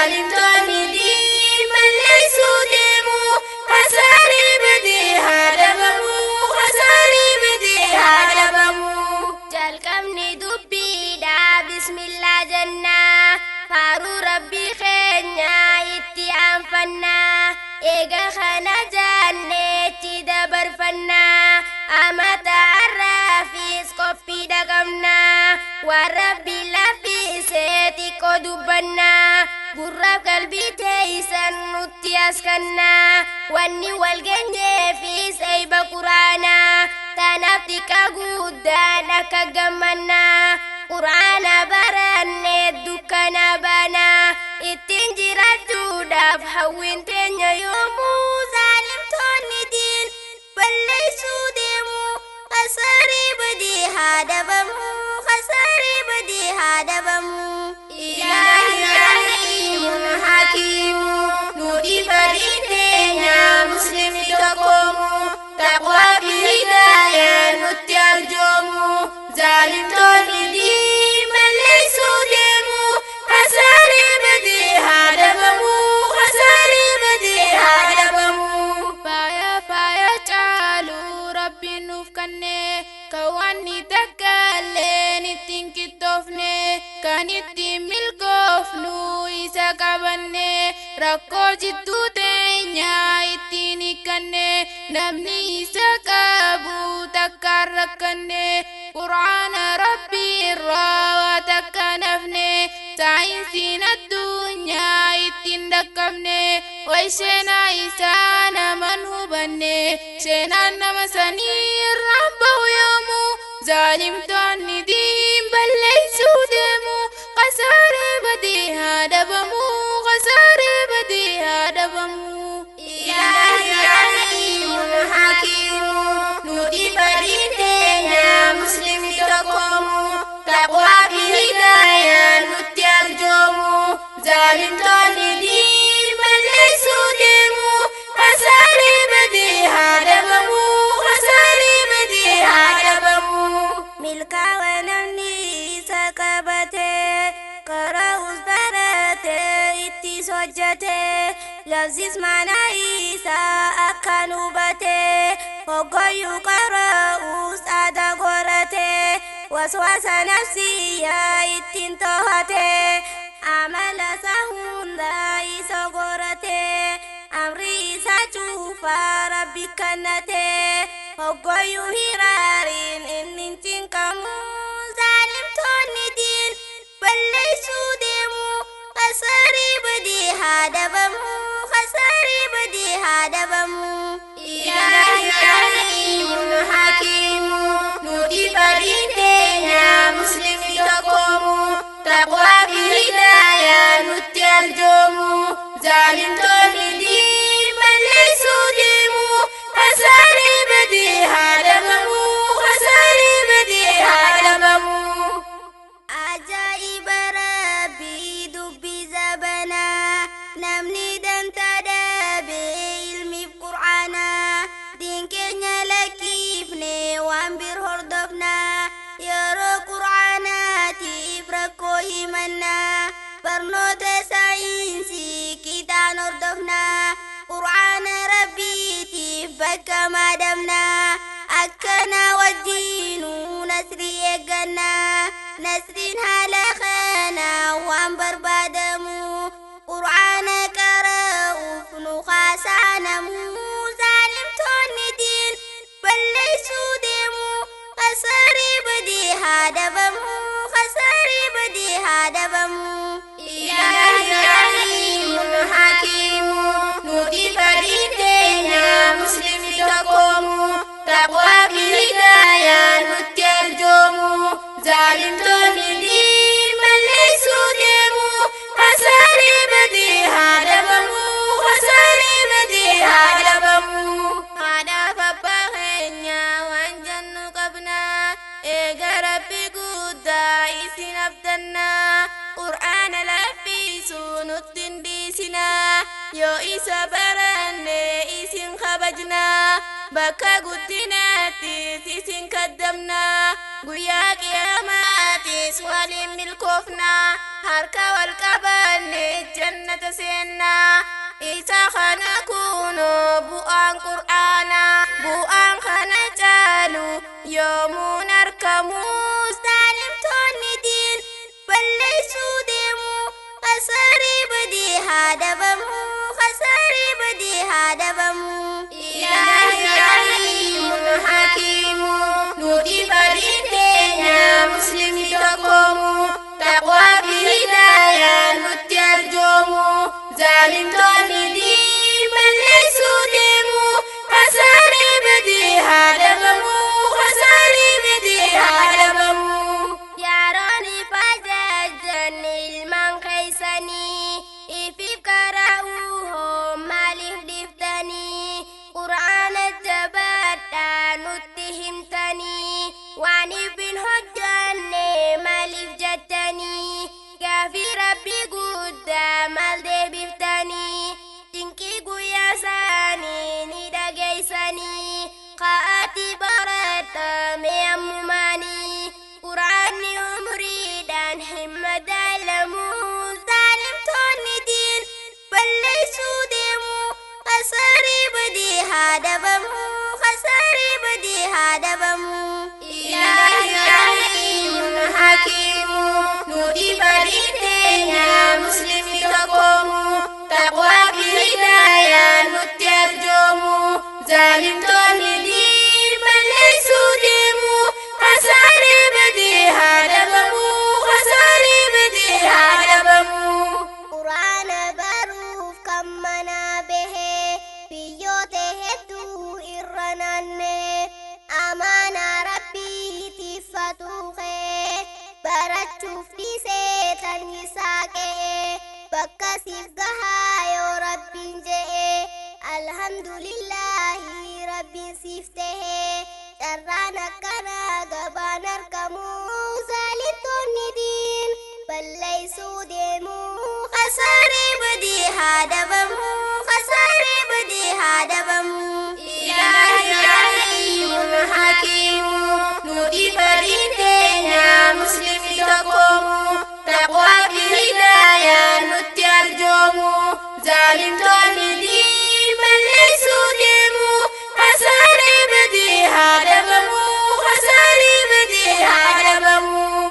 zaalimtoonni diimalleessuu deemu khasaarii badii haadabamu khasaarii badii haadabamu. Jalqabni dubbiidha bismillah jannaa faaruu rabbii keenya itti aanfannaa eega kana janneetti dabarfannaa amata arraafis qophii dhaqabnaa waan rabbi laffisee xiqqoo dubbannaa gurraaf qalbii teeysan nutti askannaa wanni wal geenyeefis eeyba quraanaa tanaaf xiqqa guddaan akka gammannaa quraana barannee dukkana banaa ittiin jiraachuudhaaf hawwiin teenya yoomuu zaalimtoonni diin balleessuu deemu khasaarii badii haadabamu khasaarii badii haadabamu. Ilaahi rahiimun hakiimu nuti badii teenya muslimni tokkoomu taqwaa fi hidaayaa nutti arjoomu zaalimtoonni diin balleessuu deemu khasaarii badii haadabamu khasaarii badii haadabamu. Faaya caaluu rabbiin nuuf kenne kan wanni takkaalleen ittiin qixxoofne kan ittiin milkoofnu isa qabanne rakkoo jittuu teenyaa ittiin hiikkanne namni isa qabu takkaan rakkanne quraana rabbii irraa waa takka nafne saayinsiin addunyaa ittiin dhaqqabne way seenaa isaa naman hubanne seenaan nama sanii irraan bahu yoomuu zaalimtoonni diin balleessuu deemu khasaarii badii haadabamu khasaarii badii haadabamu. Ilaahi rahiimun hakiimu nuti badii teenya muslimni tokkoomu taqwaa fi hidaayaa nutti arjoomu zaalimtoonni diin balleessuu deemu khasaarii badii haadabamu khasaarii badii haadabamu. Milkaa'ina namni isa qabatee qara'us baratee ittis hojjetee labsis mana isaa akkaan hubatee hoggoyyuu qara'us aadaa goratee waswaasa nafsiyyaa ittiin to'atee amala isaa hundaa isa goratee amri isaa cuufaa rabbi kannatee hoggoyyuu hiraariin inni cinqamu zaalimtoonni diin balleessuu deemu khasaarii badii haadabamu khasaarii badii haadabamu. Ilaahi rahiimun hakiimu nuti badii teenya muslimni tokkoomu taqwaa fi hidaayaa nutti arjoomu zaalimtoonni diin balleessuu deemu khasaarii badii haadabamu khasaarii badii haadabamu. Ajaa'iba rabbii dubbii zabanaa namni dantaa dhaabee ilmiif qur'aanaa diin keenya lakkiifne waan bir hordofnaa yeroo qur'aanaatiif rakkoo himannaa barnoota saayinsii kitaan hordofnaa qur'aana rabbiitiif bakka maadamnaa akkana wajjiinuu nasrii eeggannaa nasriin haala kanaa waan barbaadamu qur'aana qara'uuf nu haasaanamu zaalimtoonni diin balleessuu deemu khasaarii badii haadabamu khasaarii badii haadabamu. Ilaahi rahiimun hakiimu nuti badii teenya muslimni tokkoomu taqwaa fi hidaayaa nutti arjoomu zaalimtoonni diin balleessuu deemu khasaarii badii haadabamu khasaarii badii haadabamu. Haadhaaf abbaa keenya waan jennu qabnaa eega rabbi guddaa isin abdannaa qur'aana laffisuu nutti hin dhiisinaa yoo isa baranne isin kabajnaa bakka guddinaatti sisin kaddamna guyyaa qiyaamaatis waliin milkoofna harka wal qabanne jannata seenna isa kana kuno bu'aan qur'aana bu'aan kana caalu yoomuun argamu saalimtoonni diin balleessuu deemu khasaarii badii haa dhabamu khasaarii badii haa dhabamu ilaahi aliimun hakiimu nuti fariin keenya muslimni tokkoomu taqwaa fi hidaayaa nutti arjoomu zaalimtoonni diin balleessuu deemu khasaarii badii haa dhabamu khasaarii badii haa dhabamu yaarooni fajajjan ilmaan keeysanii ifiif qara'uu hoo maaliif dhiftanii qur'aana jabaadhaa nutti himtanii waan ifin hojjanne maaliif jettanii gaafii rabbii guddaa maal deebiftanii dinqii guyyaa isaanii ni dhageeysanii ka'aati baradha mee ammumaanii qur'aanni umriidhaan hin madaalamu saalimtoonni diin balleessuu deemu khasaarii badii haa dhabamu khasaarii badii haa dhabamu ilaahi aliimun hakiimu nuti fariin keenya muslimni tokkoomu taqwaa fi hidaayaa nutti arjoomu zaalimtoonni diin balleessuu deemu khasaarii badii haa dhabamu khasaarii badii haa dhabamu qur'aana baruuf kan manaa bahee biyyoota hedduu irra naannee amaanaa rabbiitiif fatuuqee barachuuf dhiisee tan isaa qe'ee bakka siif gahaa yoo rabbiin je'ee alhamdulillaahi rabbiin siif tahee carraan akkanaa gabaan argamu saalimtoonni diin balleessuu deemu khasaarii badii haa dhabamu khasaarii badii haa dhabamu ilaahi aliimun hakiimu nuti fariin keenya muslimni tokkoomu taqwaa fi hidaayaa nutti arjoomu zaalimtoonni